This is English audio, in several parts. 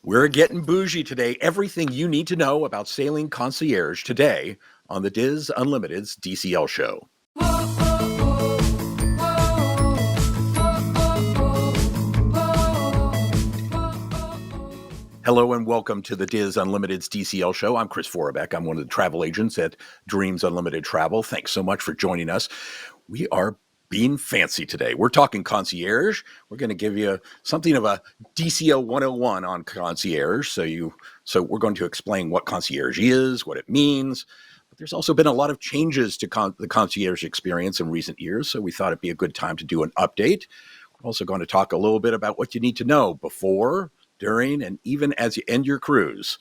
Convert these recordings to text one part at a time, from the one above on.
We're getting bougie today. Everything you need to know about sailing concierge today on the DIS Unlimited's DCL Show. Hello and welcome to the DIS Unlimited's DCL Show. I'm Chris Forbeck. I'm one of the travel agents at Dreams Unlimited Travel. Thanks so much for joining us. We are being fancy today. We're talking concierge. We're going to give you something of a DCL 101 on concierge. So we're going to explain what concierge is, what it means. But there's also been a lot of changes to the concierge experience in recent years. So we thought it'd be a good time to do an update. We're also going to talk a little bit about what you need to know before, during, and even as you end your cruise.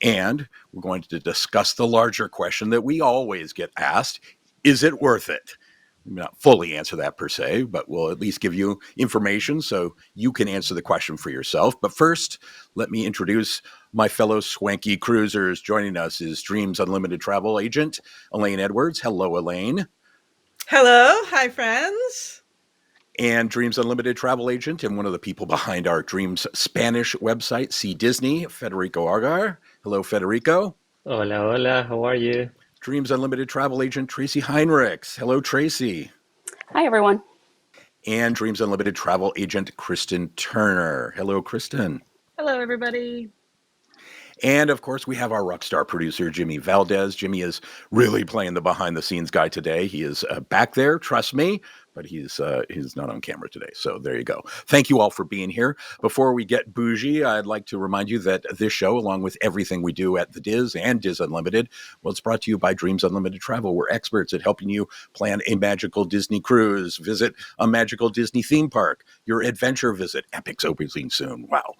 And we're going to discuss the larger question that we always get asked: is it worth it? We may not fully answer that per se, but we'll at least give you information so you can answer the question for yourself. But first, let me introduce my fellow swanky cruisers. Joining us is Dreams Unlimited travel agent Elaine Edwards. Hello, Elaine. Hello. Hi, friends. And Dreams Unlimited travel agent and one of the people behind our Dreams Spanish website, See Disney, Federico Argar. Hello, Federico. Hola, hola. How are you? Dreams Unlimited travel agent Tracy Heinrichs. Hello, Tracy. Hi, everyone. And Dreams Unlimited travel agent Kristen Turner. Hello, Kristen. Hello, everybody. And of course, we have our rock star producer, Jimmy Valdez. Jimmy is really playing the behind the scenes guy today. He is back there, trust me, but he's not on camera today. So there you go. Thank you all for being here. Before we get bougie, I'd like to remind you that this show, along with everything we do at the DIS and DIS Unlimited, well, it's brought to you by Dreams Unlimited Travel. We're experts at helping you plan a magical Disney cruise, visit a magical Disney theme park, your adventure visit. Epic's opening soon. Wow.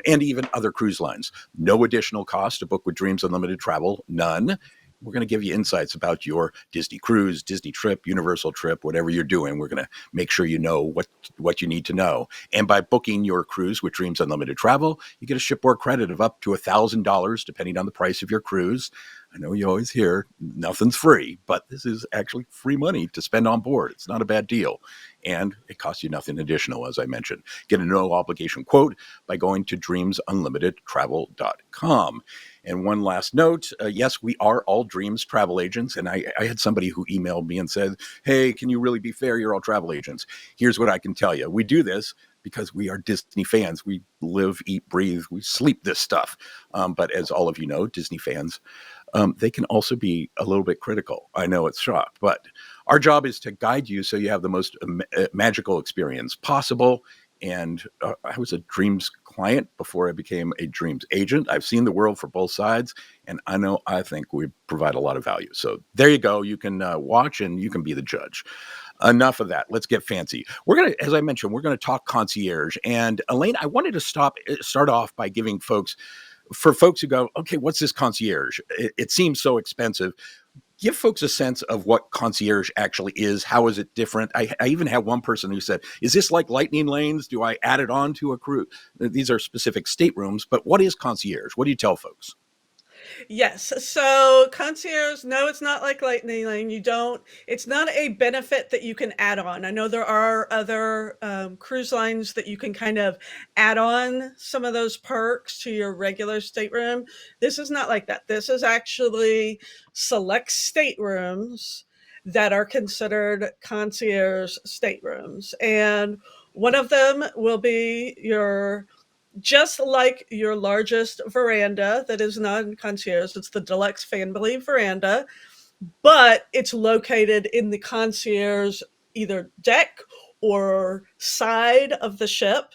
And even other cruise lines. No additional cost to book with Dreams Unlimited Travel. None. We're going to give you insights about your Disney cruise, Disney trip, Universal trip, whatever you're doing. We're going to make sure you know what you need to know. And by booking your cruise with Dreams Unlimited Travel, you get a shipboard credit of up to $1,000, depending on the price of your cruise. I know you always hear nothing's free, but this is actually free money to spend on board. It's not a bad deal. And it costs you nothing additional, as I mentioned. Get a no obligation quote by going to dreamsunlimitedtravel.com. And one last note, yes, we are all Dreams travel agents. And I had somebody who emailed me and said, hey, can you really be fair? You're all travel agents. Here's what I can tell you. We do this because we are Disney fans. We live, eat, breathe, we sleep this stuff. But as all of you know, Disney fans, they can also be a little bit critical. I know it's shock, but our job is to guide you so you have the most magical experience possible. And I was a Dreams client before I became a Dreams agent. I've seen the world for both sides, and I think we provide a lot of value. So there you go. You can watch and you can be the judge. Enough of that. Let's get fancy. As I mentioned, we're going to talk concierge. And Elaine, I wanted to start off by giving folks who go, okay, what's this concierge? It seems so expensive. Give folks a sense of what concierge actually is. How is it different? I even had one person who said, is this like lightning lanes? Do I add it on to a cruise? These are specific staterooms, but what is concierge? What do you tell folks? Yes. So concierge, no, it's not like lightning lane. It's not a benefit that you can add on. I know there are other cruise lines that you can kind of add on some of those perks to your regular stateroom. This is not like that. This is actually select staterooms that are considered concierge staterooms. And one of them will be just like your largest veranda that is non-concierge. It's the deluxe family veranda, but it's located in the concierge either deck or side of the ship.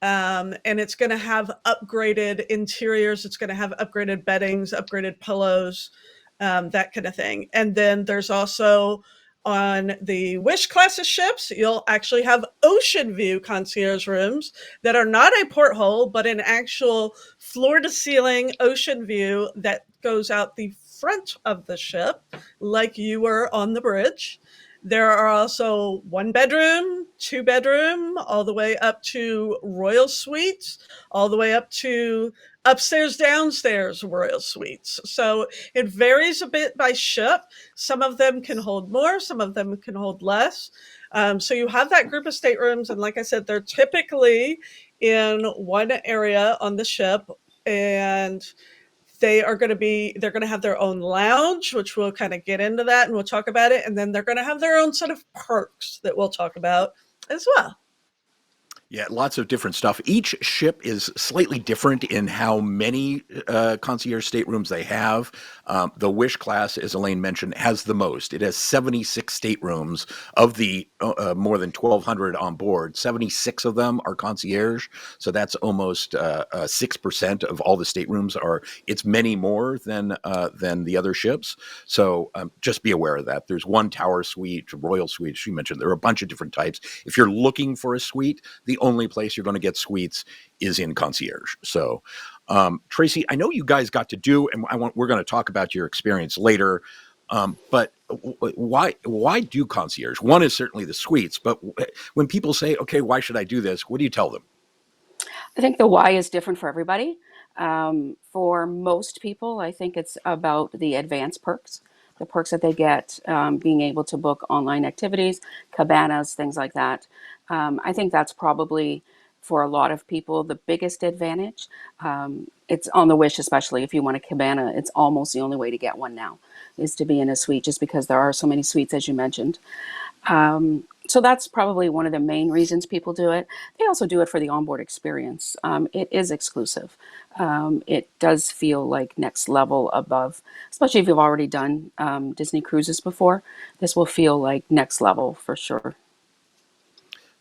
And it's going to have upgraded interiors. It's going to have upgraded beddings, upgraded pillows, that kind of thing. And then there's also on the Wish class of ships, you'll actually have ocean view concierge rooms that are not a porthole, but an actual floor to ceiling ocean view that goes out the front of the ship, like you were on the bridge. There are also 1 bedroom, 2 bedroom, all the way up to royal suites, all the way up to upstairs, downstairs royal suites. So it varies a bit by ship. Some of them can hold more, some of them can hold less. So you have that group of staterooms. And like I said, they're typically in one area on the ship, and they're going to have their own lounge, which we'll kind of get into that and we'll talk about it. And then they're going to have their own set of perks that we'll talk about as well. Yeah, lots of different stuff. Each ship is slightly different in how many concierge staterooms they have. The Wish class, as Elaine mentioned, has the most. It has 76 staterooms of the more than 1,200 on board. 76 of them are concierge, so that's almost 6% of all the staterooms are. It's many more than the other ships. So just be aware of that. There's one tower suite, royal suite. She mentioned there are a bunch of different types. If you're looking for a suite, the only place you're going to get suites is in concierge. So, Tracy, I know you guys got to do, and we're going to talk about your experience later. But why do concierge? One is certainly the suites, but when people say, "Okay, why should I do this?" What do you tell them? I think the why is different for everybody. For most people, I think it's about the advanced perks, the perks that they get, being able to book online activities, cabanas, things like that. I think that's probably for a lot of people the biggest advantage. It's on the Wish, especially if you want a cabana, it's almost the only way to get one now, is to be in a suite, just because there are so many suites, as you mentioned. So that's probably one of the main reasons people do it. They also do it for the onboard experience. It is exclusive. It does feel like next level above, especially if you've already done Disney cruises before. This will feel like next level for sure.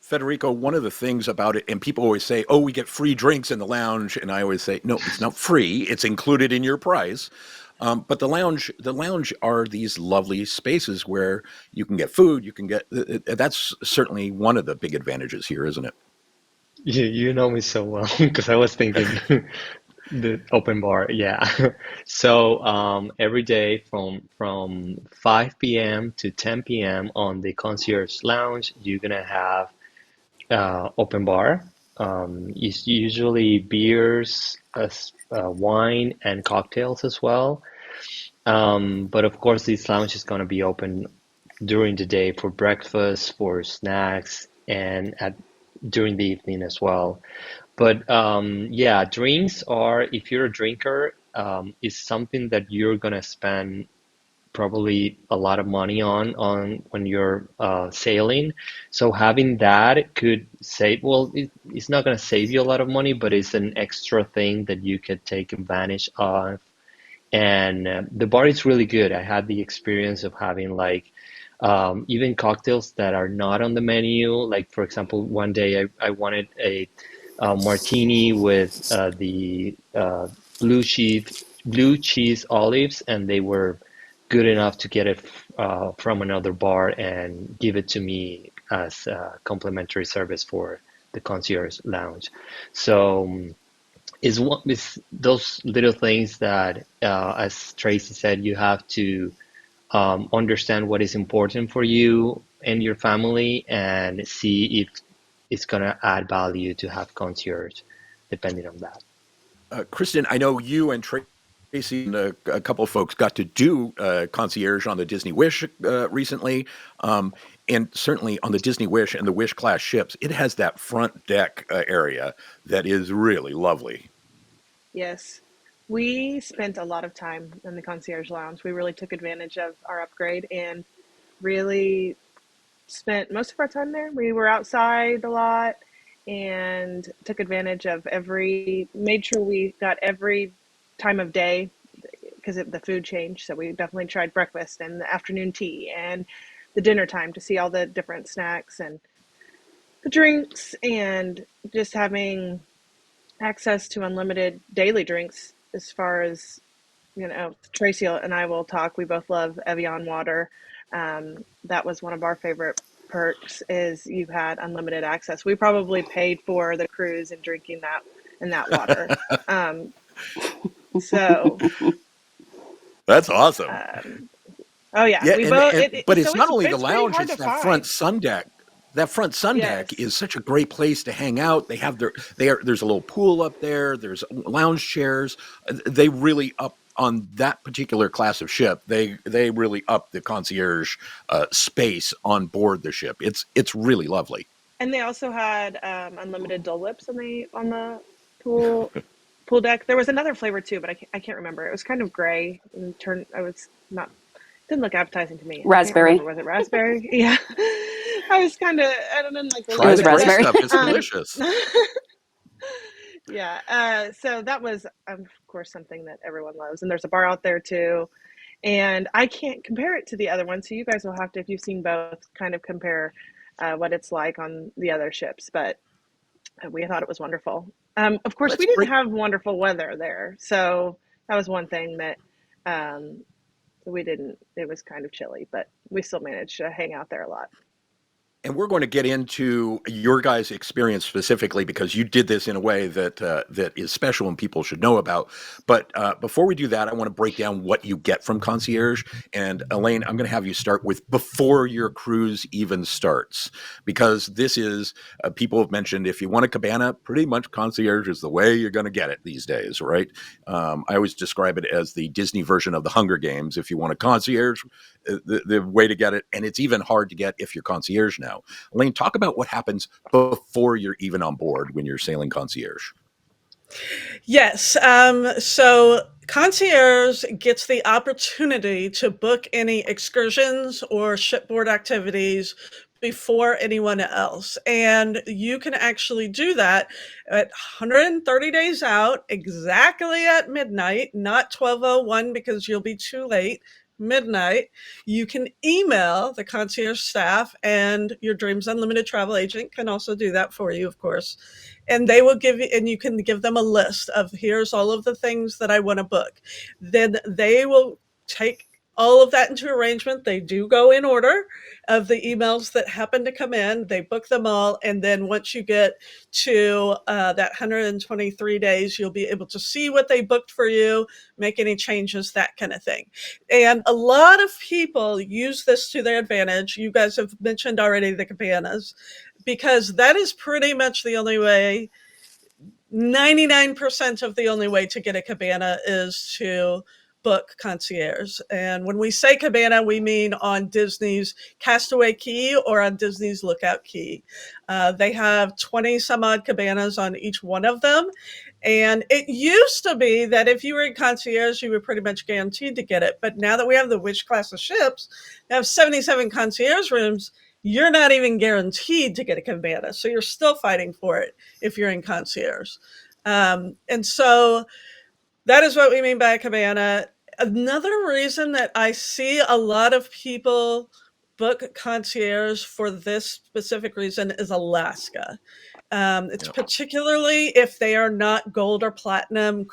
Federico, one of the things about it, and people always say, "Oh, we get free drinks in the lounge," and I always say, "No, it's not free. It's included in your price." But the lounge are these lovely spaces where you can get food. You can get that's certainly one of the big advantages here, isn't it? You know me so well because I was thinking the open bar. Yeah. So every day from 5 p.m. to 10 p.m. on the concierge lounge, you're gonna have open bar. It's usually beers, wine, and cocktails as well. But of course, this lounge is going to be open during the day for breakfast, for snacks, and at during the evening as well. But yeah, drinks are, if you're a drinker, is something that you're gonna spend probably a lot of money on when you're sailing. So having that could save, well, it's not gonna save you a lot of money, but it's an extra thing that you could take advantage of. And the bar is really good. I had the experience of having like even cocktails that are not on the menu. Like for example, one day I wanted a martini with the blue cheese olives, and they were good enough to get it from another bar and give it to me as a complimentary service for the concierge lounge. So it's those little things that, as Tracy said, you have to understand what is important for you and your family and see if it's gonna add value to have concierge, depending on that. Kristen, I know you and Tracy and a couple of folks got to do concierge on the Disney Wish recently. And certainly on the Disney Wish and the Wish class ships, it has that front deck area that is really lovely. Yes. We spent a lot of time in the concierge lounge. We really took advantage of our upgrade and really spent most of our time there. We were outside a lot and took advantage of made sure we got every time of day because the food changed. So we definitely tried breakfast and the afternoon tea and the dinner time to see all the different snacks and the drinks, and just having access to unlimited daily drinks. As far as, Tracy and I will talk. We both love Evian water. That was one of our favorite perks, is you had unlimited access. We probably paid for the cruise and drinking that in that water. Um, so, That's awesome. um, oh yeah, Yeah, we both. but So it's not only the it's pretty lounge; hard it's to that front find. sun deck. That front sun deck Yes. is such a great place to hang out. They have there's a little pool up there. There's lounge chairs. They really up on that particular class of ship. They really up the concierge space on board the ship. It's really lovely. And they also had unlimited Dole Whips on the pool deck. There was another flavor too, but I can't remember. It was kind of gray and I was not didn't look appetizing to me. I can't Raspberry. remember. Was it raspberry? Yeah. I didn't like the It Try look was the of gray it. raspberry. stuff. It's Um, delicious. yeah. So that was, of course, something that everyone loves. And there's a bar out there too. And I can't compare it to the other one. So you guys will have to, if you've seen both, kind of compare what it's like on the other ships. But we thought it was wonderful. Of course, Let's we didn't break. have wonderful weather there. So that was one thing that um, we didn't, it was kind of chilly, but we still managed to hang out there a lot. And we're going to get into your guys' experience specifically because you did this in a way that is special and people should know about. But before we do that, I want to break down what you get from Concierge. And Elaine, I'm going to have you start with before your cruise even starts, because this is people have mentioned if you want a cabana, pretty much Concierge is the way you're going to get it these days, right? I always describe it as the Disney version of the Hunger Games. If you want a Concierge, the way to get it, and it's even hard to get if you're Concierge now. Elaine, talk about what happens before you're even on board when you're sailing Concierge. Yes. So Concierge gets the opportunity to book any excursions or shipboard activities before anyone else. And you can actually do that at 130 days out, exactly at midnight, not 12:01 because you'll be too late. Midnight, you can email the concierge staff, and your Dreams Unlimited travel agent can also do that for you, of course. And they will give you, and you can give them a list of here's all of the things that I want to book. Then they will take all of that into arrangement. They do go in order of the emails that happen to come in. They book them all. And then once you get to that 123 days, you'll be able to see what they booked for you, make any changes, that kind of thing. And a lot of people use this to their advantage. You guys have mentioned already the cabanas, because that is pretty much the only way. 99% of the only way to get a cabana is to book Concierge. And when we say cabana, we mean on Disney's Castaway Key or on Disney's Lookout Key. They have 20 some odd cabanas on each one of them. And it used to be that if you were in Concierge, you were pretty much guaranteed to get it. But now that we have the Wish class of ships, they have 77 Concierge rooms, you're not even guaranteed to get a cabana. So you're still fighting for it if you're in Concierge. And so that is what we mean by a cabana. Another reason that I see a lot of people book Concierge for this specific reason is Alaska. It's Yep. particularly if they are not gold or platinum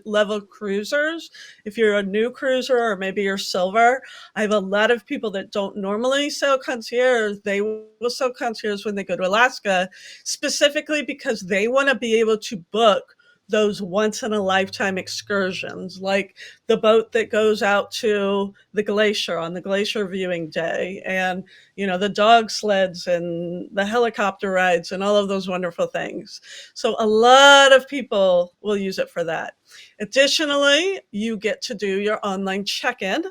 level cruisers. If you're a new cruiser or maybe you're silver, I have a lot of people that don't normally sell Concierge. They will sell Concierge when they go to Alaska, specifically because they want to be able to book those once in a lifetime excursions, like the boat that goes out to the glacier on the glacier viewing day, and the dog sleds and the helicopter rides and all of those wonderful things. So a lot of people will use it for that. Additionally, you get to do your online check-in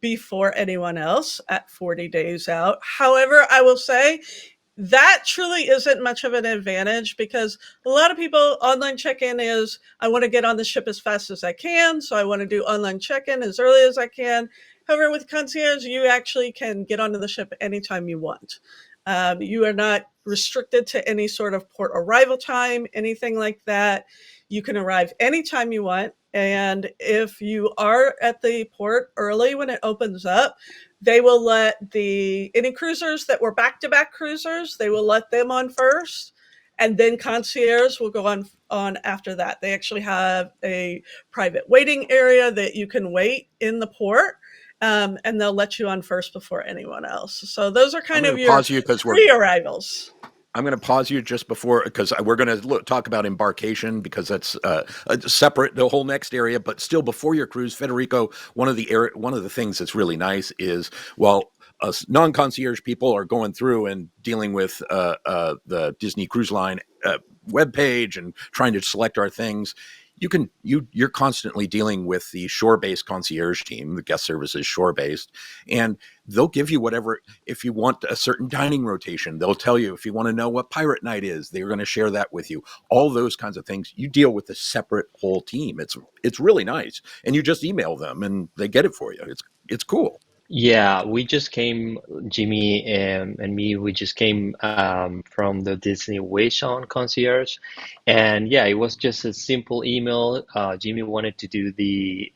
before anyone else at 40 days out. However, I will say that truly isn't much of an advantage, because a lot of people online check-in is, I want to get on the ship as fast as I can, so I want to do online check-in as early as I can. However, with Concierge, you actually can get onto the ship anytime you want. You are not restricted to any sort of port arrival time, anything like that. You can arrive anytime you want. And if you are at the port early when it opens up, they will let any cruisers that were back-to-back cruisers, they will let them on first, and then Concierge will go on after that. They actually have a private waiting area that you can wait in the port, and they'll let you on first before anyone else. So those are I'm kind going of to your pause you because pre-arrivals. I'm going to pause you just before, because we're going to talk about Embarkation, because that's separate, the whole next area. But still, before your cruise, Federico, one of the things that's really nice is, well, us non-concierge people are going through and dealing with the Disney Cruise Line webpage and trying to select our things. you're constantly dealing with the shore-based concierge team, the guest services shore-based, and they'll give you whatever. If you want a certain dining rotation, they'll tell you. If you want to know what pirate night is, they're going to share that with you. All those kinds of things. You deal with a separate whole team. It's really nice, and you just email them and they get it for you. It's cool. Yeah, we just came, Jimmy and me, we just came from the Disney Wish on Concierge. And yeah, it was just a simple email. Jimmy wanted to do the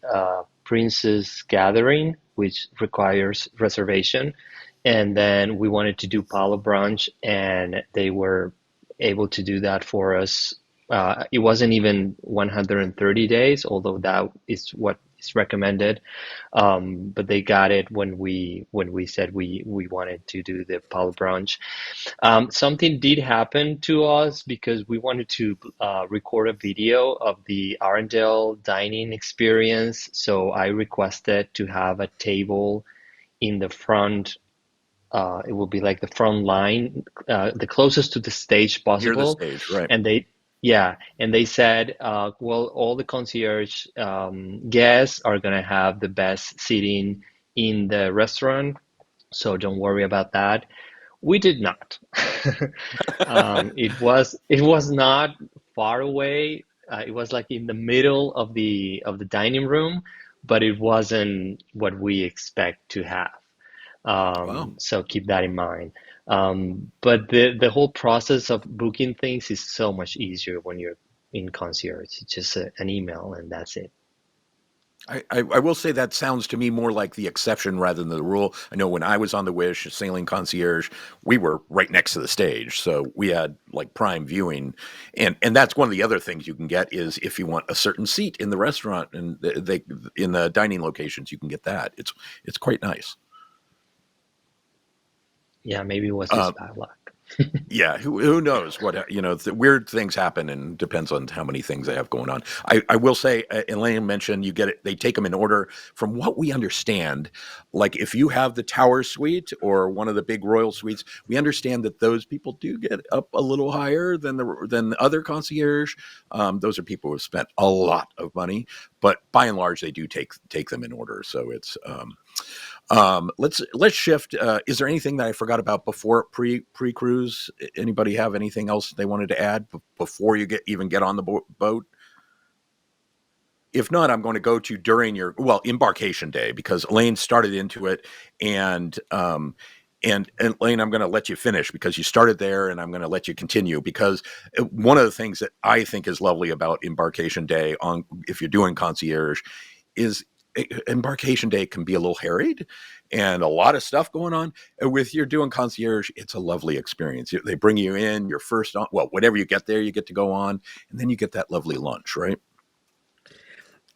Princess Gathering, which requires reservation. And then we wanted to do Palo Brunch, and they were able to do that for us. It wasn't even 130 days, although that is what is recommended. But they got it when we said we wanted to do the Palo Brunch. Something did happen to us because we wanted to record a video of the Arendelle dining experience. So I requested to have a table in the front. It will be like the front line, the closest to the stage Near the possible. stage, right? And yeah, and they said, well, all the concierge guests are gonna have the best seating in the restaurant, so don't worry about that. We did not. It was not far away. It was like in the middle of the dining room, but it wasn't what we expect to have. Wow. So keep that in mind. But the whole process of booking things is so much easier when you're in concierge. It's just an email and that's it. I will say that sounds to me more like the exception rather than the rule. I know when I was on the Wish sailing concierge, we were right next to the stage, so we had like prime viewing, and that's one of the other things you can get is if you want a certain seat in the restaurant and they in the dining locations, you can get that. It's quite nice. Yeah, maybe it was Uh, just bad luck. Yeah, who knows what weird things happen and depends on how many things they have going on. I will say, Elaine mentioned you get it. They take them in order. From what we understand, like if you have the Tower Suite or one of the big Royal Suites, we understand that those people do get up a little higher than the other concierge. Those are people who have spent a lot of money, but by and large, they do take them in order. So it's let's shift. Is there anything that I forgot about before pre cruise? Anybody have anything else they wanted to add before you get on the boat? If not, I'm going to go to during your embarkation day because Elaine started into it, and and Elaine, I'm going to let you finish because you started there, and I'm going to let you continue because one of the things that I think is lovely about embarkation day on if you're doing concierge is embarkation day can be a little harried and a lot of stuff going on. With you're doing concierge, it's a lovely experience. They bring you in your first on, whatever you get there, you get to go on, and then you get that lovely lunch, right?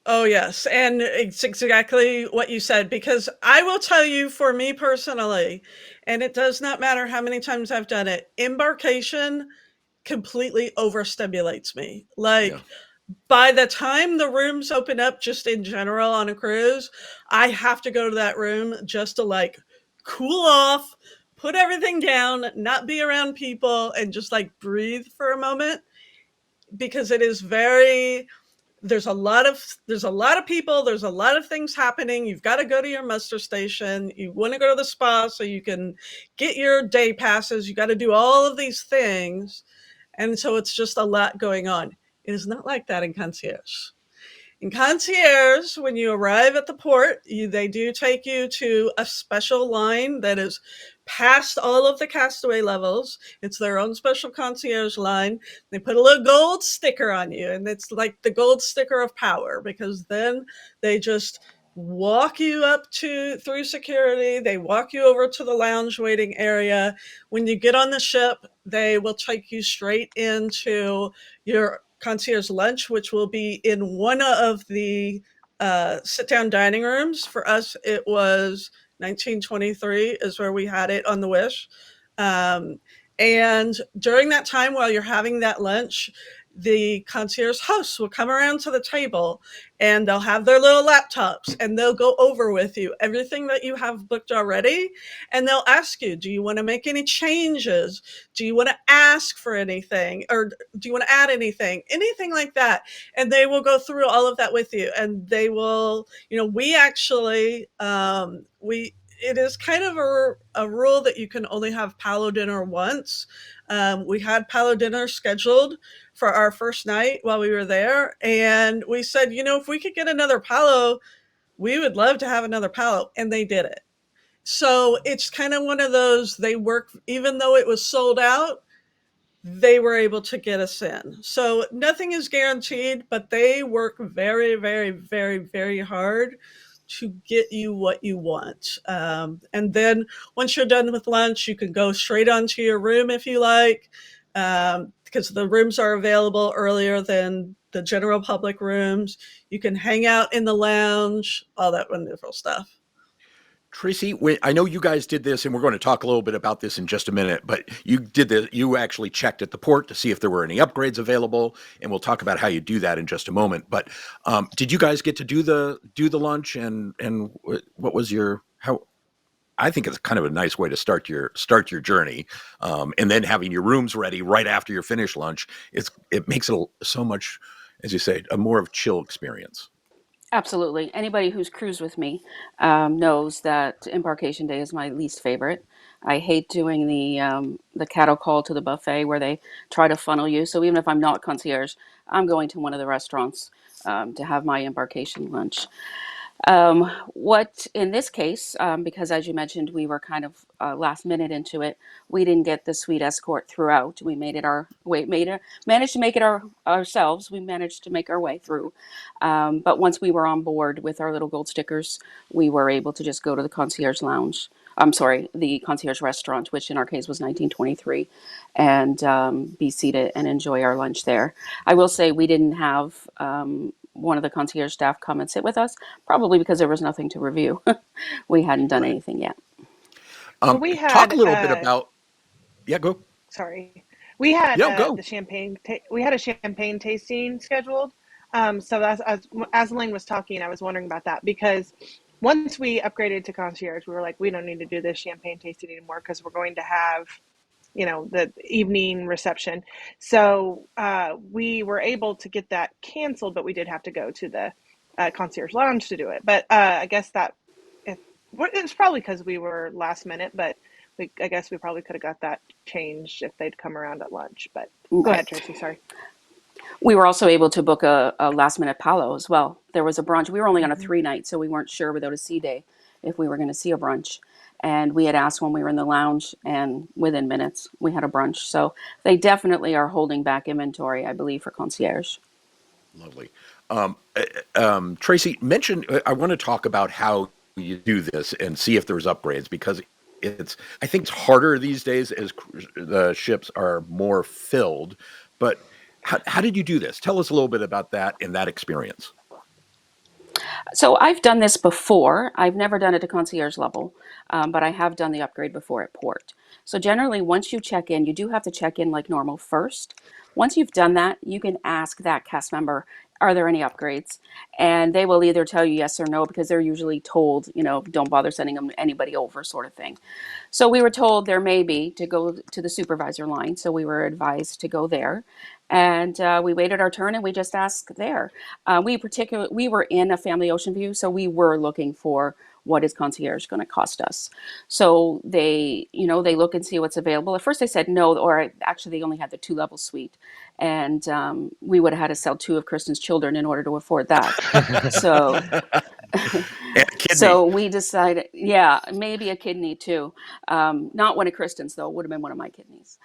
Oh, yes, and it's exactly what you said, because I will tell you for me personally, and it does not matter how many times I've done it, embarkation completely overstimulates me. Yeah. Like, by the time the rooms open up just in general on a cruise, I have to go to that room just to, like, cool off, put everything down, not be around people, and just, like, breathe for a moment because it is very there's a lot of people, there's a lot of things happening. You've got to go to your muster station, you want to go to the spa so you can get your day passes, you got to do all of these things, and so it's just a lot going on. It is not like that in concierge. In concierge, when you arrive at the port, they do take you to a special line that is past all of the castaway levels. It's their own special concierge line. They put a little gold sticker on you, and it's like the gold sticker of power because then they just walk you up to through security. They walk you over to the lounge waiting area. When you get on the ship, they will take you straight into your concierge lunch, which will be in one of the sit down dining rooms. For us, it was 1923 is where we had it on the Wish. Um, and during that time, while you're having that lunch, the concierge hosts will come around to the table and they'll have their little laptops and they'll go over with you everything that you have booked already. And they'll ask you, do you want to make any changes? Do you want to ask for anything? Or do you want to add anything? Anything like that. And they will go through all of that with you. And they will, we actually, it is kind of a rule that you can only have Palo dinner once. We had Palo dinner scheduled for our first night while we were there. And we said, if we could get another Palo, we would love to have another Palo. And they did it. So it's kind of one of those, they work, even though it was sold out, they were able to get us in. So nothing is guaranteed, but they work very, very, very, very hard to get you what you want. And then once you're done with lunch, you can go straight onto your room if you like, because the rooms are available earlier than the general public rooms. You can hang out in the lounge, all that wonderful stuff. Tracy, I know you guys did this, and we're going to talk a little bit about this in just a minute, but you did this, you actually checked at the port to see if there were any upgrades available, and we'll talk about how you do that in just a moment. But did you guys get to do the lunch, and what was how? I think it's kind of a nice way to start your journey, and then having your rooms ready right after your finish lunch. It makes it so much, as you say, a more of a chill experience. Absolutely. Anybody who's cruised with me knows that Embarkation Day is my least favorite. I hate doing the cattle call to the buffet where they try to funnel you. So even if I'm not concierge, I'm going to one of the restaurants to have my embarkation lunch. What in this case, because as you mentioned, we were kind of last minute into it, we didn't get the suite escort throughout. We made it managed to make it ourselves. We managed to make our way through. But once we were on board with our little gold stickers, we were able to just go to the concierge lounge. I'm sorry, the concierge restaurant, which in our case was 1923, and be seated and enjoy our lunch there. I will say we didn't have one of the concierge staff come and sit with us, probably because there was nothing to review. We hadn't done Right. anything yet. Well, we Talk had a little bit about. Yeah, go. sorry, we had Yeah, go. the champagne. We had a champagne tasting scheduled. So as Elaine was talking, I was wondering about that because once we upgraded to concierge, we were like, we don't need to do this champagne tasting anymore because we're going to have, the evening reception. So we were able to get that canceled, but we did have to go to the concierge lounge to do it. But I guess that it's probably because we were last minute, but I guess we probably could have got that changed if they'd come around at lunch. But go ahead, Tracy. Sorry. We were also able to book a last minute Palo as well. There was a brunch. We were only on a Mm-hmm. 3 night, so we weren't sure without a sea day if we were going to see a brunch. And we had asked when we were in the lounge, and within minutes we had a brunch. So they definitely are holding back inventory, I believe, for concierge. Lovely. Tracy, I want to talk about how you do this and see if there's upgrades because I think it's harder these days as the ships are more filled. But how did you do this? Tell us a little bit about that and that experience. So I've done this before. I've never done it to concierge level, but I have done the upgrade before at port. So generally, once you check in, you do have to check in like normal first. Once you've done that, you can ask that cast member, are there any upgrades? And they will either tell you yes or no because they're usually told, don't bother sending them anybody over sort of thing. So we were told there may be to go to the supervisor line. So we were advised to go there. And we waited our turn and we just asked there. We were in a family ocean view, so we were looking for what is concierge going to cost us. So they look and see what's available. At first they said no, or actually they only had the 2-level suite, and we would have had to sell 2 of Kristen's children in order to afford that. So, so we decided, yeah, maybe a kidney too. Not one of Kristen's though; it would have been one of my kidneys.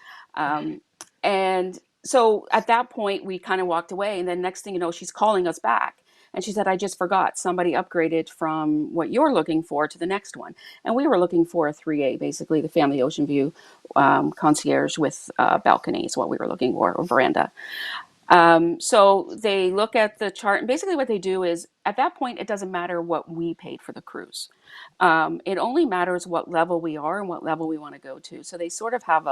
And so at that point, we kind of walked away. And then next thing you know, she's calling us back. And she said, I just forgot. Somebody upgraded from what you're looking for to the next one. And we were looking for a 3A, basically the family ocean view concierge with balcony is what we were looking for, or veranda. So they look at the chart. And basically what they do is, at that point, it doesn't matter what we paid for the cruise. It only matters what level we are and what level we want to go to. So they sort of have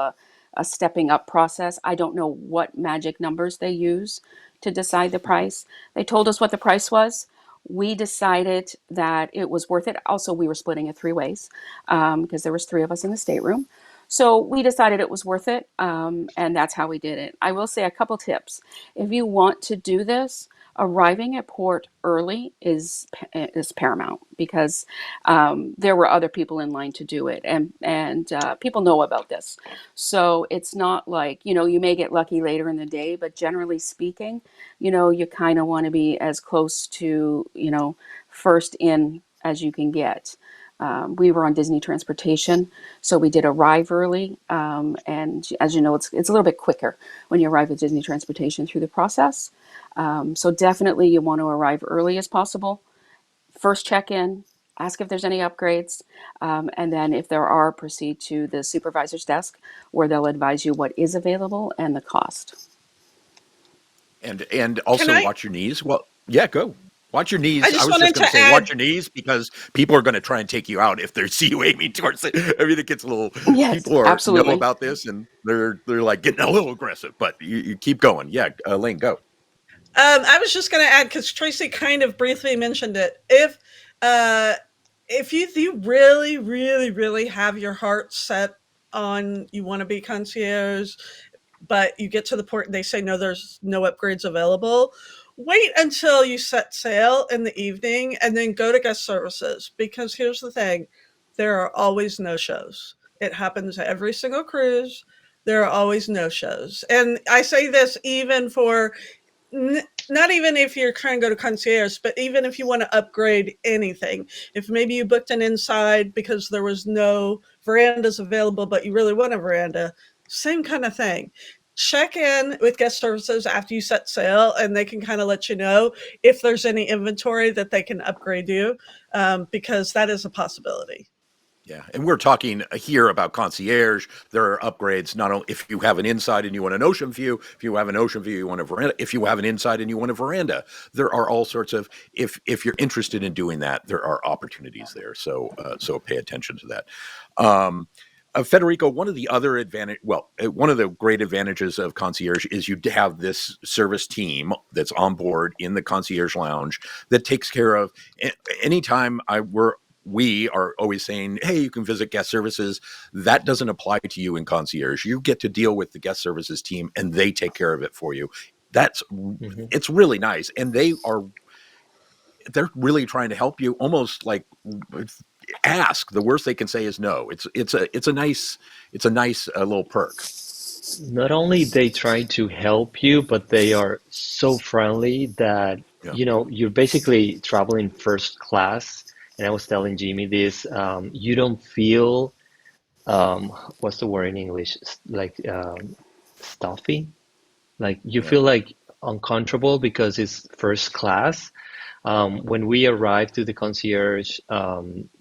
a stepping up process. I don't know what magic numbers they use to decide the price. They told us what the price was. We decided that it was worth it. Also, we were splitting it 3 ways because there was 3 of us in the stateroom. So we decided it was worth it, and that's how we did it. I will say a couple tips. If you want to do this, arriving at port early is paramount because there were other people in line to do it, and people know about this. So it's not like, you may get lucky later in the day, but generally speaking, you kind of want to be as close to, first in as you can get. We were on Disney transportation, so we did arrive early. And as you know, it's a little bit quicker when you arrive with Disney transportation through the process. So definitely you want to arrive early as possible. First check in, ask if there's any upgrades, and then if there are, proceed to the supervisor's desk where they'll advise you what is available and the cost. And Can also I? watch your knees. Well, yeah, go. Watch your I knees. I just was just wanted going to to say, watch add. your knees because people are going to try and take you out if they see you aiming towards it. I mean, it gets a little. Yes, People know absolutely. about this and they're like getting a little aggressive. But you keep going. Yeah, Lane, go. I was just going to add because Tracy kind of briefly mentioned it. Uh, if you really, really, really have your heart set on you want to be concierge, but you get to the port and they say no, there's no upgrades available. Wait until you set sail in the evening and then go to guest services because here's the thing: there are always no shows. It happens every single cruise. There are always no shows, and I say this even for not even if you're trying to go to concierge, but even if you want to upgrade anything. If maybe you booked an inside because there was no verandas available, but you really want a veranda, same kind of thing. Check in with guest services after you set sail, and they can kind of let you know if there's any inventory that they can upgrade you, because that is a possibility. Yeah, and we're talking here about concierge. There are upgrades not only if you have an inside and you want an ocean view, if you have an ocean view, you want a veranda. If you have an inside and you want a veranda, there are all sorts of. If you're interested in doing that, there are opportunities there. So pay attention to that. Um, Federico, one of the other one of the great advantages of concierge is you have this service team that's on board in the concierge lounge that takes care of anytime we are always saying, hey, you can visit guest services. That doesn't apply to you in concierge. You get to deal with the guest services team and they take care of it for you. Mhm. It's really nice. And they're really trying to help you, almost like ask. The worst they can say is no. It's a nice little perk. Not only they try to help you, but they are so friendly that, Yeah. you're basically traveling first class. And I was telling Jimmy this, you don't feel, um, what's the word in English? Like stuffy. Like you Yeah. feel like uncomfortable because it's first class. When we arrived to the concierge,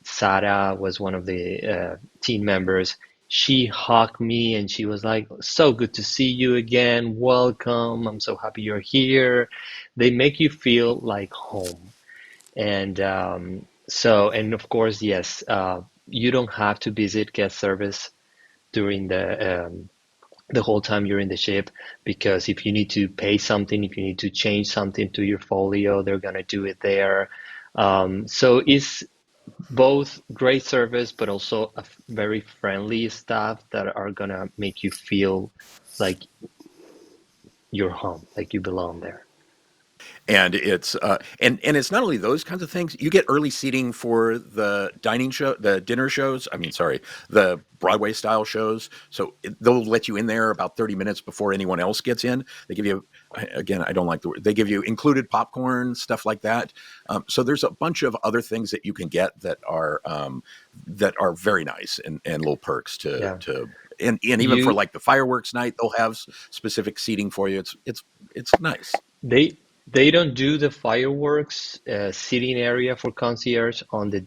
Sarah was one of the team members. She hugged me and she was like, "So good to see you again. Welcome. I'm so happy you're here." They make you feel like home. And and of course, yes, you don't have to visit guest service during the whole time you're in the ship, because if you need to pay something, if you need to change something to your folio, they're gonna do it there. So it's both great service, but also a very friendly staff that are gonna make you feel like you're home, like you belong there. And it's not only those kinds of things. You get early seating for the dinner shows. I mean, sorry, the Broadway style shows. So they'll let you in there about 30 minutes before anyone else gets in. They give you, again, I don't like the word. They give you included popcorn, stuff like that. So there's a bunch of other things that you can get that are very nice and little perks Yeah. to. And even for You like the fireworks night, they'll have specific seating for you. It's nice. They they don't do the fireworks seating area for concierge on the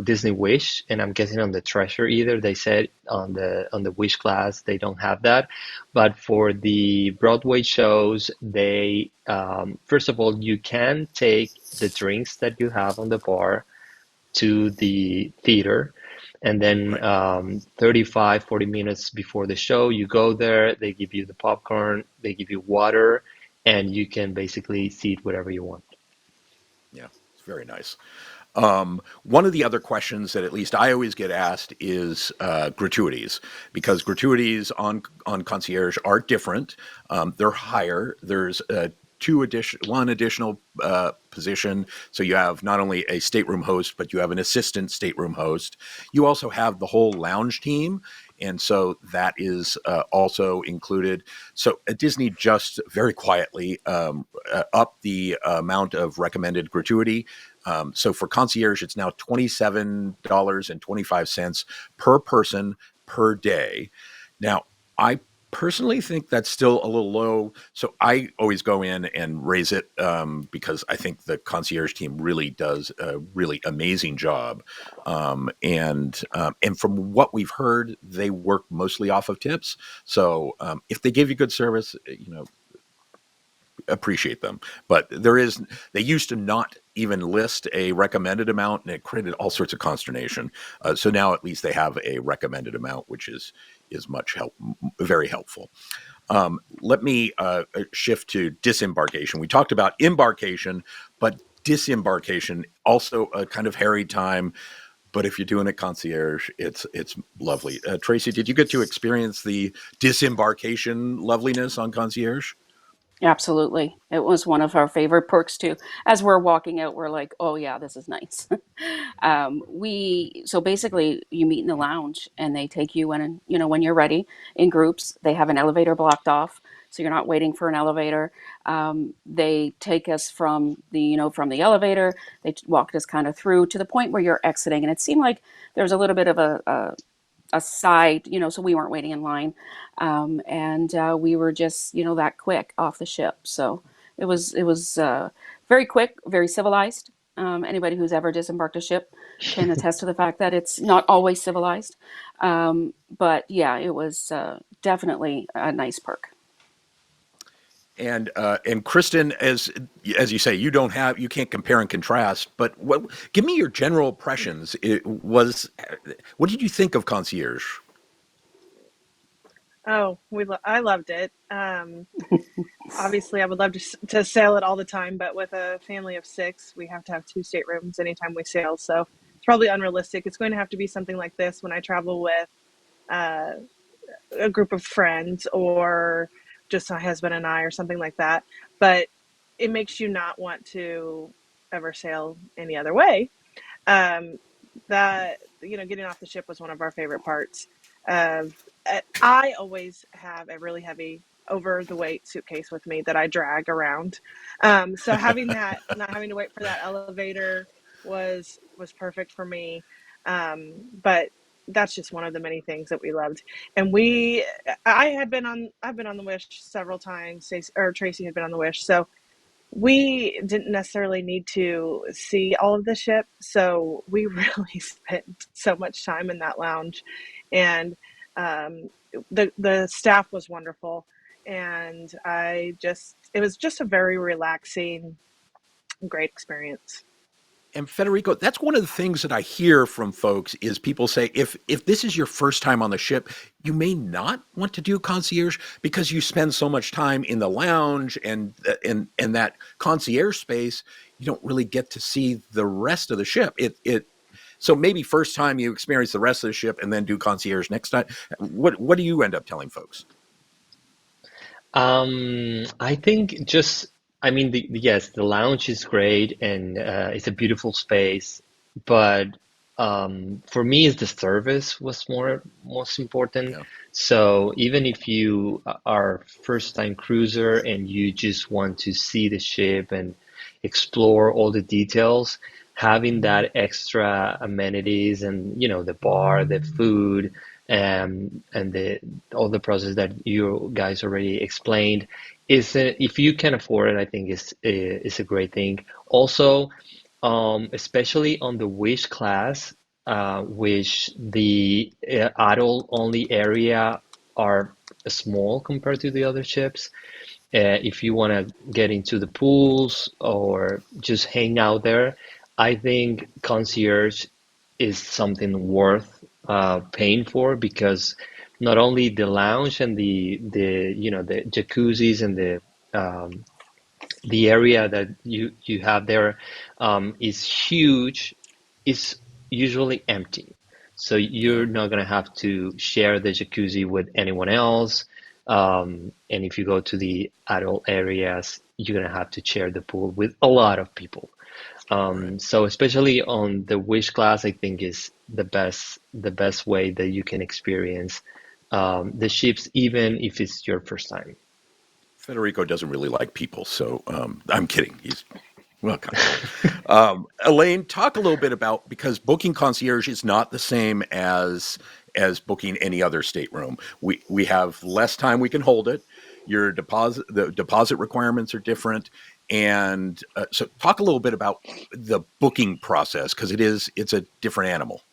Disney Wish, and I'm guessing on the Treasure either. They said on the Wish class they don't have that, but for the Broadway shows, they first of all you can take the drinks that you have on the bar to the theater. And then Right. 35, 40 minutes before the show, you go there, they give you the popcorn, they give you water, and you can basically seat whatever you want. Yeah, it's very nice. One of the other questions that at least I always get asked is gratuities, because gratuities on Concierge are different. They're higher. There's one additional position, so you have not only a stateroom host, but you have an assistant stateroom host. You also have the whole lounge team, and so that is also included. So Disney just very quietly upped the amount of recommended gratuity. So for Concierge, it's now $27.25 per person per day. Now, I personally think that's still a little low. So I always go in and raise it because I think the Concierge team really does a really amazing job. And from what we've heard, they work mostly off of tips. So if they give you good service, appreciate them. But they used to not even list a recommended amount, and it created all sorts of consternation. So now at least they have a recommended amount, which is very helpful. Let me shift to disembarkation. We talked about embarkation, but disembarkation also a kind of hairy time. But if you're doing a concierge, it's lovely. Tracy, did you get to experience the disembarkation loveliness on concierge? Absolutely. It was one of our favorite perks too. As we're walking out, we're like, oh yeah, this is nice. So basically you meet in the lounge and they take you in, and when you're ready, in groups. They have an elevator blocked off, so you're not waiting for an elevator. They take us from the elevator. They walked us kind of through to the point where you're exiting, and it seemed like there's a little bit of a side, so we weren't waiting in line. And we were just, that quick off the ship. So it was very quick, very civilized. Anybody who's ever disembarked a ship can attest to the fact that it's not always civilized. But yeah, it was definitely a nice perk. And Kristen, as you say, you can't compare and contrast. But give me your general impressions. What did you think of Concierge? Oh, I loved it. Obviously, I would love to sail it all the time, but with a family of six, we have to have two staterooms anytime we sail. So it's probably unrealistic. It's going to have to be something like this when I travel with uh, a group of friends, or just my husband and I, or something like that. But it makes you not want to ever sail any other way. Um, that getting off the ship was one of our favorite parts. I always have a really heavy over the weight suitcase with me that I drag around. So having that, not having to wait for that elevator was perfect for me. But that's just one of the many things that we loved. And I've been on the Wish several times. Tracy had been on the Wish, so we didn't necessarily need to see all of the ship, so we really spent so much time in that lounge. And um, the staff was wonderful, and it was just a very relaxing, great experience. And Federico, that's one of the things that I hear from folks is people say if this is your first time on the ship, you may not want to do concierge because you spend so much time in the lounge and that concierge space, you don't really get to see the rest of the ship. So maybe first time you experience the rest of the ship and then do concierge next time. What do you end up telling folks? I think I mean, yes, the lounge is great and it's a beautiful space, but for me, it's the service was most important. Yeah. So even if you are first time cruiser and you just want to see the ship and explore all the details, having that extra amenities and the bar, the food, and the all the process that you guys already explained if you can afford it, I think is a great thing. Also, especially on the Wish class, which the adult only area are small compared to the other ships. If you want to get into the pools or just hang out there, I think concierge is something worth paying for, because not only the lounge and the jacuzzis and the area that you have there is huge, is usually empty. So Yeah. you're not gonna have to share the jacuzzi with anyone else. And if you go to the adult areas, you're gonna have to share the pool with a lot of people. Right. So especially on the wish class, I think is the best way that you can experience the ships, even if it's your first time. Federico doesn't really like people, so I'm kidding. He's well, kind of. Elaine, talk a little bit about, because booking concierge is not the same as booking any other stateroom. We have less time we can hold it. The deposit requirements are different, and so talk a little bit about the booking process, because it's a different animal.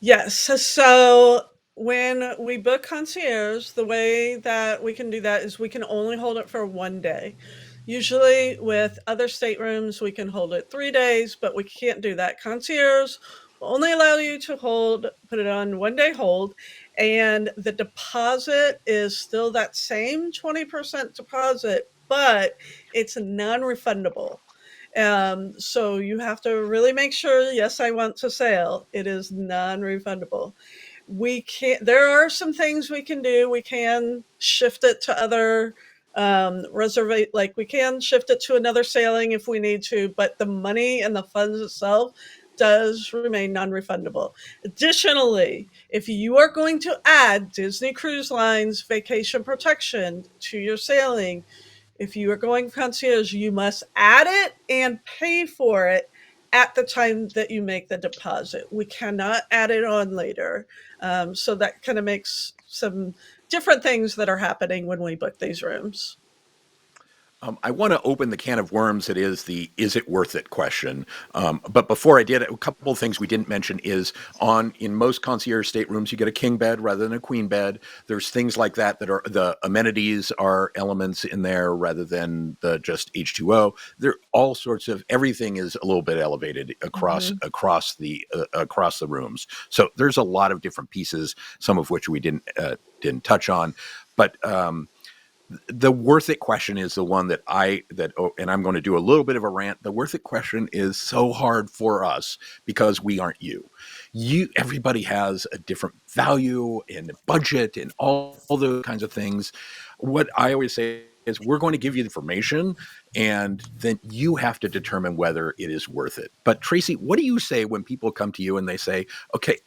Yes. So when we book concierge, the way that we can do that is we can only hold it for 1 day. Usually with other staterooms, we can hold it 3 days, but we can't do that. Concierge will only allow you to put it on 1 day hold. And the deposit is still that same 20% deposit, but it's non-refundable. So you have to really make sure, yes, I want to sail. It is non-refundable. We can There are some things we can do. We can shift it to other reserve like we can shift it to another sailing if we need to, but the money and the funds itself does remain non-refundable. Additionally, if you are going to add Disney Cruise Lines vacation protection to your sailing, if you are going concierge, you must add it and pay for it at the time that you make the deposit. We cannot add it on later. So that kind of makes some different things that are happening when we book these rooms. I want to open the can of worms that is the "is it worth it" question. But before I did, a couple of things we didn't mention is in most concierge staterooms, you get a king bed rather than a queen bed. There's things like that are the amenities are elements in there rather than the just H2O. There all sorts of everything is a little bit elevated Mhm. across the rooms. So there's a lot of different pieces, some of which we didn't touch on, but. The worth it question is the one and I'm going to do a little bit of a rant. The worth it question is so hard for us because we aren't everybody has a different value and budget and all those kinds of things. What I always say is we're going to give you the information and then you have to determine whether it is worth it. But Tracy, what do you say when people come to you and they say, okay,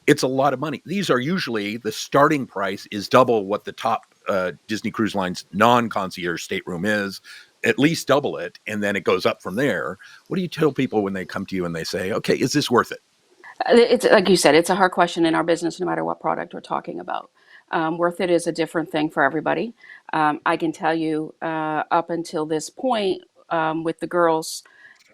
it's a lot of money. These are usually the starting price is double what the top Disney Cruise Line's non-concierge stateroom is, at least double it, and then it goes up from there. What do you tell people when they come to you and they say, "Okay, is this worth it?" It's like you said, it's a hard question in our business, no matter what product we're talking about. Worth it is a different thing for everybody. I can tell you, up until this point, with the girls,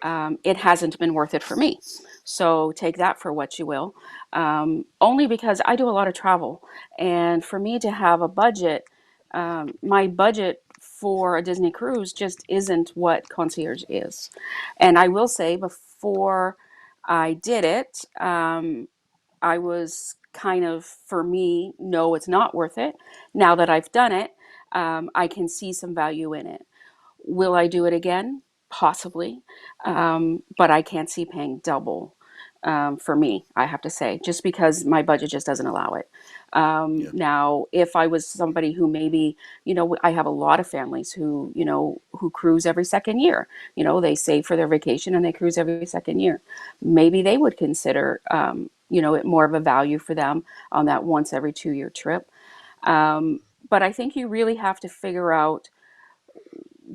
it hasn't been worth it for me. So take that for what you will. Only because I do a lot of travel, and for me to have a budget, my budget for a Disney cruise just isn't what concierge is. And I will say, before I did it, I was kind of, for me, no, it's not worth it. Now that I've done it, I can see some value in it. Will I do it again? Possibly. But I can't see paying double, for me, I have to say, just because my budget just doesn't allow it. Yeah. Now, if I was somebody who maybe, I have a lot of families who, who cruise every second year. They save for their vacation and they cruise every second year. Maybe they would consider, it more of a value for them on that once every 2 year trip. But I think you really have to figure out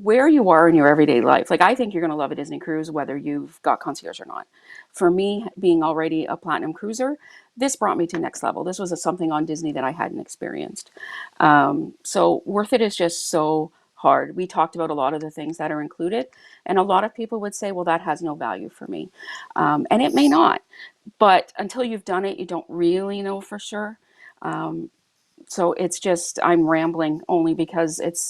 where you are in your everyday life. Like, I think you're going to love a Disney cruise whether you've got concierge or not. For me, being already a platinum cruiser, this brought me to next level. This was something on Disney that I hadn't experienced. So worth it is just so hard. We talked about a lot of the things that are included, and a lot of people would say, well, that has no value for me. And it may not, but until you've done it, you don't really know for sure. So it's just, I'm rambling only because it's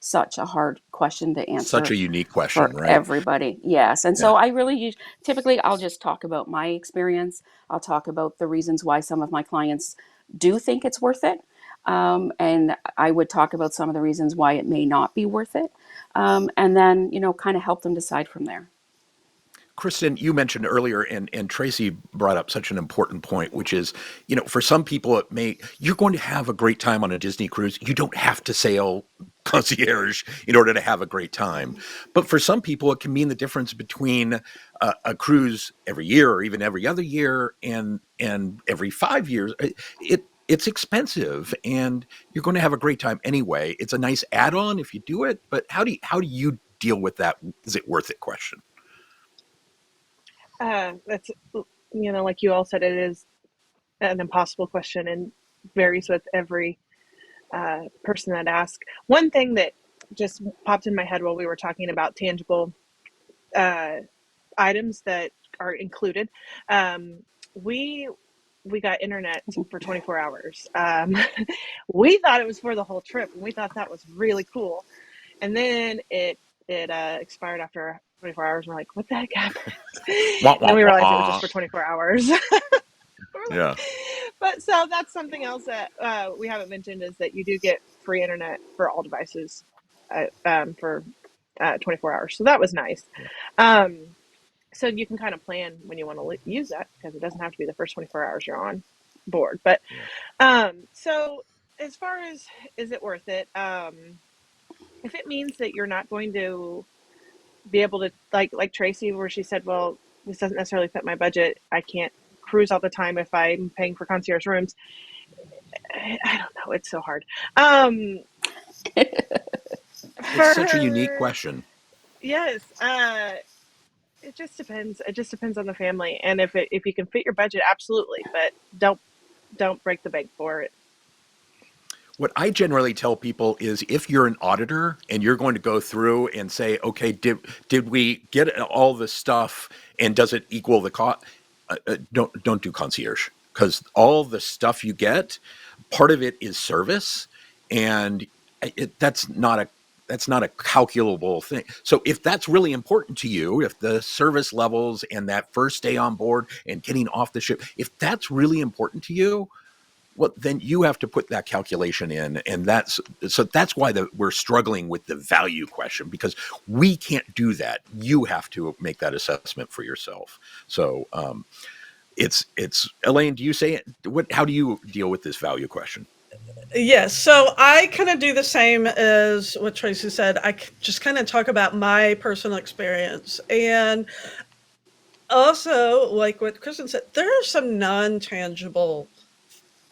such a hard question to Such answer a unique question, for right? everybody. Yes. And Yeah. so I really use, typically I'll just talk about my experience. I'll talk about the reasons why some of my clients do think it's worth it. And I would talk about some of the reasons why it may not be worth it. And then, kind of help them decide from there. Kristen, you mentioned earlier, and Tracy brought up such an important point, which is, for some people, you're going to have a great time on a Disney cruise. You don't have to sail concierge in order to have a great time. But for some people, it can mean the difference between a cruise every year or even every other year and every 5 years. It's expensive, and you're going to have a great time anyway. It's a nice add-on if you do it, but how do you deal with that? Is it worth it question? That's, like you all said, it is an impossible question and varies with every person that asks. One thing that just popped in my head while we were talking about tangible items that are included, we got internet for 24 hours. We thought it was for the whole trip, and we thought that was really cool. And then it expired after 24 hours. We're like, what the heck happened? And then we realized it was just for 24 hours. Yeah. But so that's something else that we haven't mentioned, is that you do get free internet for all devices for 24 hours. So that was nice. So you can kind of plan when you want to use that, because it doesn't have to be the first 24 hours you're on board. But so as far as, is it worth it? If it means that you're not going to be able to, like Tracy, where she said, well, this doesn't necessarily fit my budget, I can't cruise all the time if I'm paying for concierge rooms. I don't know. It's so hard. It's such a unique question. Yes. It just depends. It just depends on the family, and if you can fit your budget, absolutely. But don't break the bank for it. What I generally tell people is, if you're an auditor and you're going to go through and say, okay, did we get all this stuff, and does it equal the cost? Don't do concierge, because all the stuff you get, part of it is service, and that's not a calculable thing. So if that's really important to you, if the service levels and that first day on board and getting off the ship, if that's really important to you, well, then you have to put that calculation in, and that's why we're struggling with the value question, because we can't do that. You have to make that assessment for yourself. So it's Elaine. Do you say it? How do you deal with this value question? Yes, so I kind of do the same as what Tracy said. Just kind of talk about my personal experience, and also, like what Kristen said, there are some non-tangible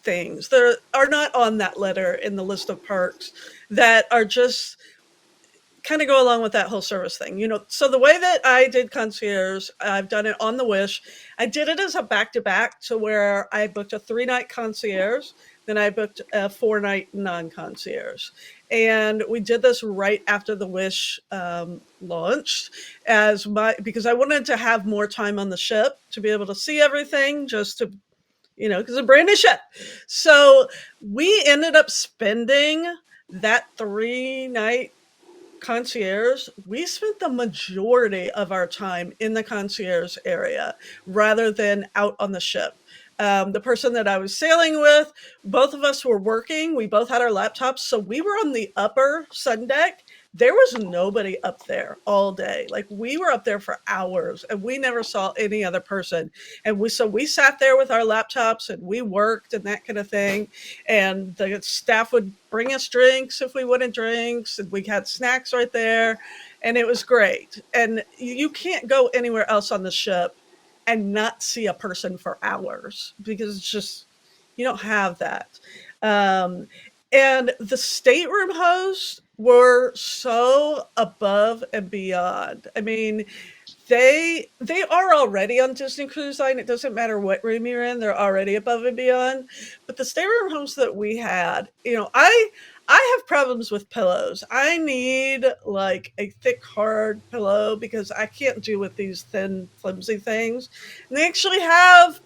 things that are not on that letter in the list of perks that are just kind of go along with that whole service thing. So the way that I did concierge, I've done it on the Wish. I did it as a back-to-back, to where I booked a 3-night concierge, then I booked a 4-night non-concierge. And we did this right after the Wish launched, because I wanted to have more time on the ship to be able to see everything, just to, because it's a brand new ship. So we ended up spending that 3-night concierge. We spent the majority of our time in the concierge area rather than out on the ship. The person that I was sailing with, both of us were working. We both had our laptops. So we were on the upper sun deck. There was nobody up there all day. Like, we were up there for hours, and we never saw any other person. And we sat there with our laptops, and we worked and that kind of thing. And the staff would bring us drinks if we wanted drinks, and we had snacks right there. And it was great. And you can't go anywhere else on the ship and not see a person for hours, because it's just, you don't have that. And the stateroom hosts were so above and beyond. I mean, they are already on Disney Cruise Line. It doesn't matter what room you're in; they're already above and beyond. But the stateroom hosts that we had, I have problems with pillows. I need like a thick, hard pillow, because I can't do with these thin, flimsy things. And they actually have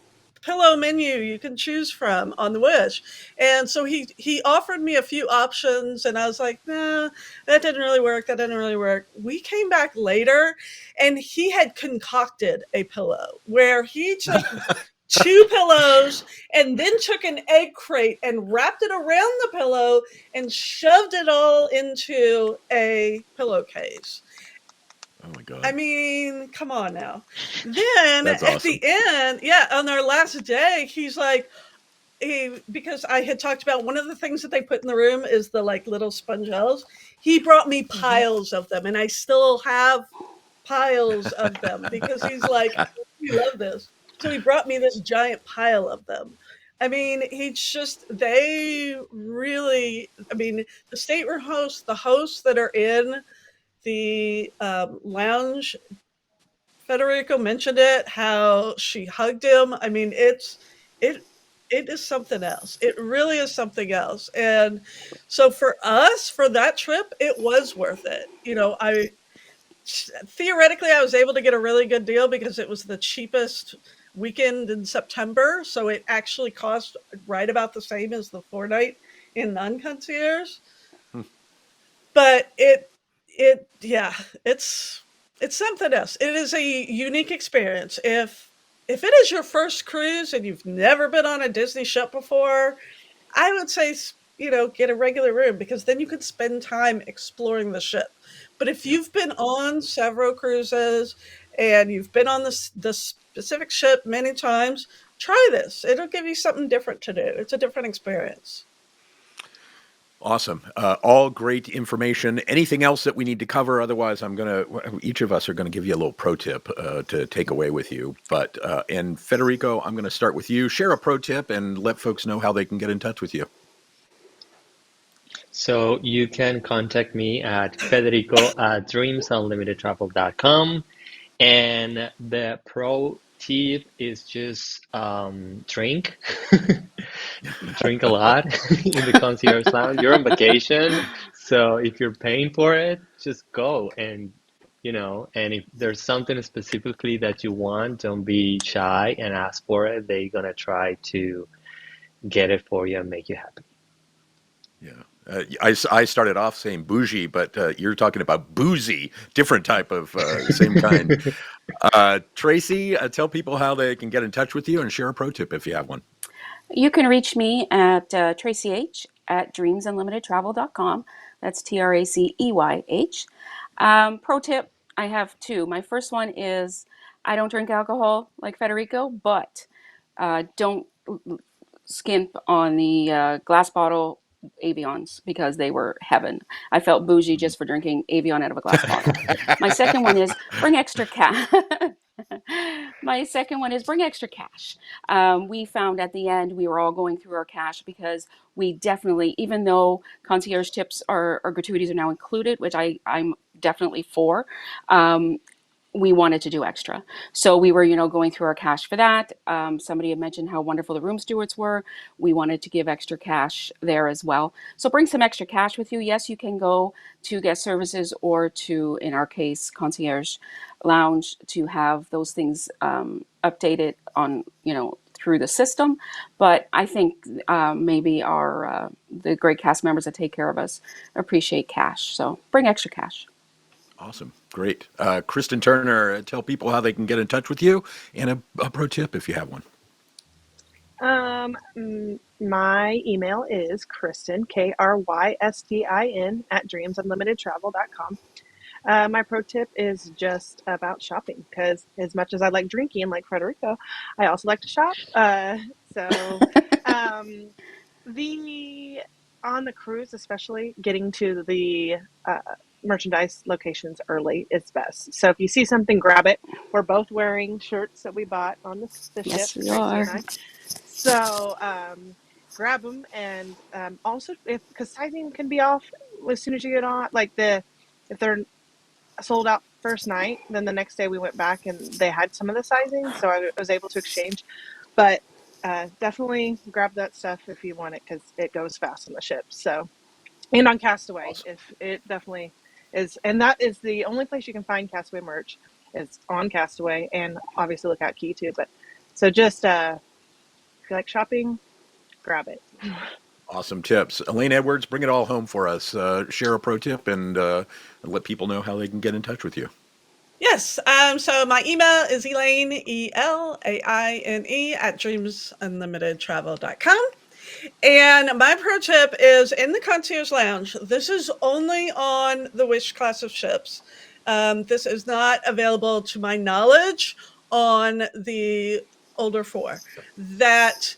pillow menu you can choose from on the Wish. And so he offered me a few options, and I was like, nah, that didn't really work. That didn't really work. We came back later, and he had concocted a pillow where he took two pillows and then took an egg crate and wrapped it around the pillow and shoved it all into a pillowcase. Oh my I God. mean, come on now. Then That's at the awesome. end, yeah, on our last day, he's like, because I had talked about one of the things that they put in the room is the like little spongelles. He brought me Mhm. piles of them, and I still have piles of them because he's like, we love this. So he brought me this giant pile of them. I mean, they really, I mean, the stateroom hosts, the hosts that are in the lounge, Federico mentioned it, how she hugged him. I mean, it it is something else. It really is something else. And so for us, for that trip, it was worth it. I theoretically I was able to get a really good deal because it was the cheapest weekend in September. So it actually cost right about the same as the 4 night in non-concierge. Hmm. But yeah, it's it's something else. It is a unique experience. If it is your first cruise and you've never been on a Disney ship before, I would say, get a regular room because then you can spend time exploring the ship. But if Yeah. you've been on several cruises and you've been on the specific ship many times, try this. It'll give you something different to do. It's a different experience. Awesome. All great information. Anything else that we need to cover? Otherwise, each of us are going to give you a little pro tip to take away with you. But, and Federico, I'm going to start with you. Share a pro tip and let folks know how they can get in touch with you. So you can contact me at federico@dreamsunlimitedtravel.com. And the pro tip is just drink. Drink a lot in the concierge lounge. You're on vacation, so if you're paying for it, just go and if there's something specifically that you want, don't be shy and ask for it. They're gonna try to get it for you and make you happy. Yeah. I started off saying bougie, but you're talking about boozy, different type of same kind. Tracy, tell people how they can get in touch with you and share a pro tip if you have one. You can reach me at tracyh@dreamsunlimitedtravel.com. That's TRACEYH. Pro tip, I have two. My first one is I don't drink alcohol like Federico, but don't skimp on the glass bottle Avions because they were heaven. I felt bougie just for drinking Avion out of a glass bottle. My second one is bring extra cash. My second one is bring extra cash. We found at the end we were all going through our cash because we definitely, even though concierge tips or gratuities are now included, which I'm definitely for, we wanted to do extra. So we were, going through our cash for that. Somebody had mentioned how wonderful the room stewards were. We wanted to give extra cash there as well. So bring some extra cash with you. Yes, you can go to guest services or to, in our case, concierge lounge to have those things updated on, through the system. But I think maybe our the great cast members that take care of us appreciate cash. So bring extra cash. Awesome. Great. Kristen Turner, tell people how they can get in touch with you and a pro tip if you have one. My email is Kristen, Krystin, at dreamsunlimitedtravel.com. My pro tip is just about shopping because as much as I like drinking, like Frederico, I also like to shop. So um, the on the cruise, especially getting to the merchandise locations early is best. So if you see something, grab it. We're both wearing shirts that we bought on the ship, Yes, we Tracy and are. I. So grab them, and also if because sizing can be off as soon as you get on, like if they're sold out first night, then the next day we went back and they had some of the sizing, so I was able to exchange. But definitely grab that stuff if you want it because it goes fast on the ship. So and on Castaway, Awesome. if it definitely is, and that is the only place you can find Castaway merch is on Castaway, and obviously look out Key too. But so just If you like shopping, grab it. Awesome tips. Elaine Edwards, bring it all home for us. Share a pro tip and let people know how they can get in touch with you. Yes. So my email is Elaine, ELAINE at dreamsunlimitedtravel.com. And my pro tip is in the Concierge Lounge. This is only on the Wish class of ships. This is not available, to my knowledge, on the older four. That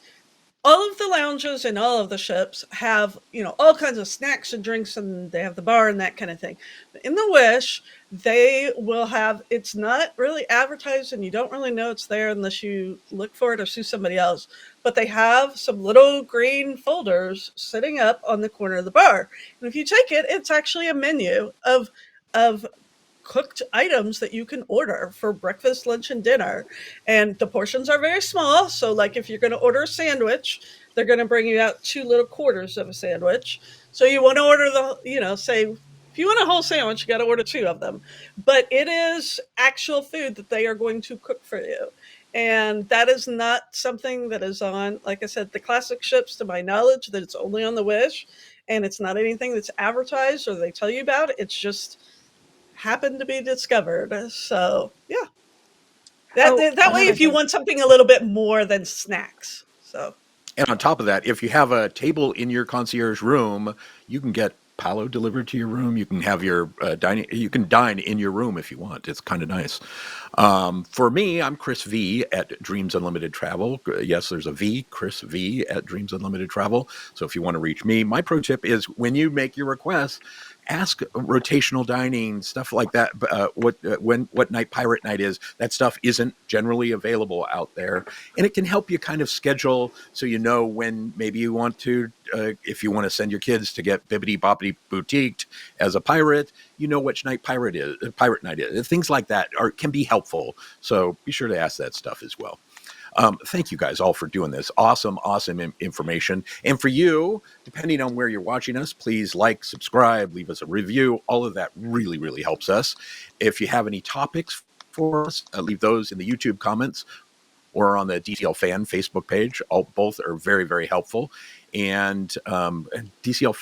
all of the lounges and all of the ships have, all kinds of snacks and drinks, and they have the bar and that kind of thing. But in the Wish, they will have, it's not really advertised, and you don't really know it's there unless you look for it or see somebody else. But they have some little green folders sitting up on the corner of the bar. And if you take it, it's actually a menu of cooked items that you can order for breakfast, lunch, and dinner. And the portions are very small. So, like, if you're going to order a sandwich, they're going to bring you out 2 little quarters of a sandwich. So you want to order say, if you want a whole sandwich, you got to order 2 of them. But it is actual food that they are going to cook for you. And that is not something that is on, like I said, the classic ships, to my knowledge, that it's only on the Wish. And it's not anything that's advertised or they tell you about. It's just happened to be discovered. So yeah, that way, if you want something a little bit more than snacks. So, and on top of that, if you have a table in your concierge room, you can get Palo delivered to your room. You can have your dining. You can dine in your room if you want. It's kind of nice. For me, I'm Chris V at Dreams Unlimited Travel. Yes, there's a V, Chris V at Dreams Unlimited Travel. So if you want to reach me, my pro tip is when you make your request, ask rotational dining, stuff like that. What night pirate night is. That stuff isn't generally available out there, and it can help you kind of schedule so you know when maybe you want to. If you want to send your kids to get Bibbidi Bobbidi Boutiqued as a pirate, you know which night pirate night is. Things like that can be helpful. So be sure to ask that stuff as well. Thank you guys all for doing this. Awesome information. And for you, depending on where you're watching us, please like, subscribe, leave us a review. All of that really, really helps us. If you have any topics for us, leave those in the YouTube comments or on the DCL Fan Facebook page. Both are very, very helpful. And DCL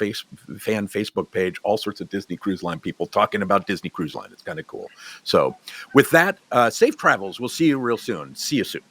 Fan Facebook page, all sorts of Disney Cruise Line people talking about Disney Cruise Line. It's kind of cool. So with that, safe travels. We'll see you real soon. See you soon.